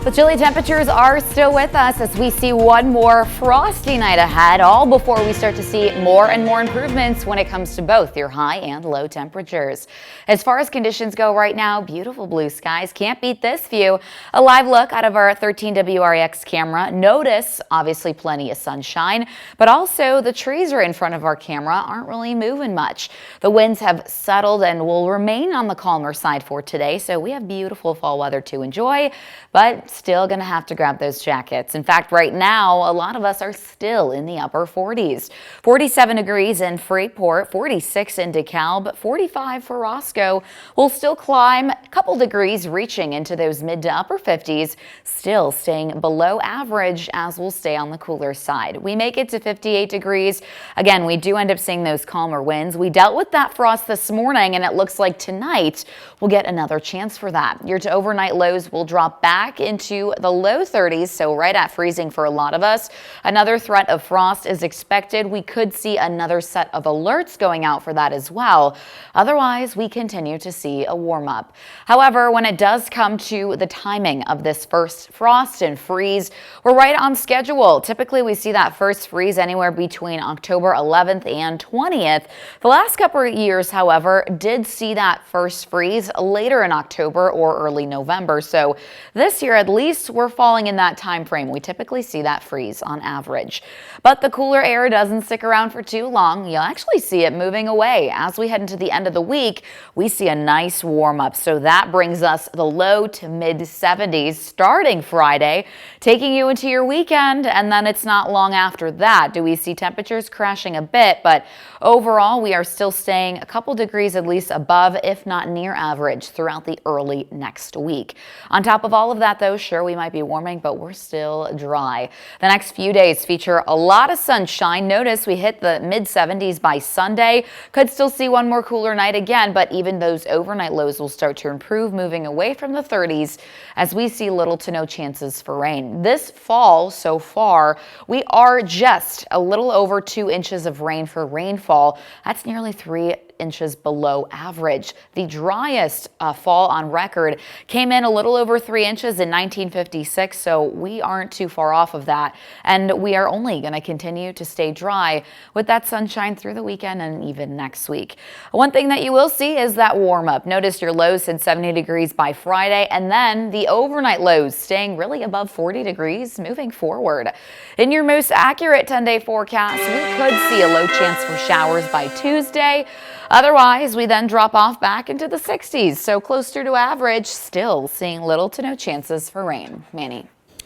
The chilly temperatures are still with us as we see one more frosty night ahead, all before we start to see more and more improvements when it comes to both your high and low temperatures. As far as conditions go right now, beautiful blue skies. Can't beat this view. A live look out of our 13 WREX camera. Notice, obviously, plenty of sunshine, but also the trees right in front of our camera aren't really moving much. The winds have settled and will remain on the calmer side for today, so we have beautiful fall weather to enjoy, but still going to have to grab those jackets. In fact, right now, a lot of us are still in the upper 40s. 47 degrees in Freeport, 46 in DeKalb, 45 for Roscoe. We'll still climb a couple degrees, reaching into those mid to upper 50s, still staying below average as we'll stay on the cooler side. We make it to 58 degrees. Again, we do end up seeing those calmer winds. We dealt with that frost this morning, and it looks like tonight we'll get another chance for that. Your overnight lows will drop back into the low 30s, so right at freezing for a lot of us. Another threat of frost is expected. We could see another set of alerts going out for that as well. Otherwise, we continue to see a warm up. However, when it does come to the timing of this first frost and freeze, we're right on schedule. Typically, we see that first freeze anywhere between October 11th and 20th. The last couple of years, however, did see that first freeze later in October or early November. So this year, at least, we're falling in that time frame. We typically see that freeze on average. But the cooler air doesn't stick around for too long. You'll actually see it moving away. As we head into the end of the week, we see a nice warm up. So that brings us the low to mid 70s starting Friday, taking you into your weekend. And then it's not long after that do we see temperatures crashing a bit. But overall, we are still staying a couple degrees at least above, if not near average, throughout the early next week. On top of all of that, though, sure, we might be warming, but we're still dry. The next few days feature a lot of sunshine. Notice we hit the mid 70s by Sunday. Could still see one more cooler night again, but even those overnight lows will start to improve, moving away from the 30s as we see little to no chances for rain. This fall so far, we are just a little over 2 inches of rain for rainfall. That's nearly 3 inches below average. The driest fall on record came in a little over 3 inches in 1956, so we aren't too far off of that. And we are only going to continue to stay dry with that sunshine through the weekend and even next week. One thing that you will see is that warm up. Notice your lows hit 70 degrees by Friday, and then the overnight lows staying really above 40 degrees moving forward. In your most accurate 10-day forecast, we could see a low chance for showers by Tuesday. Otherwise, we then drop off back into the 60s, so closer to average, still seeing little to no chances for rain. Manny.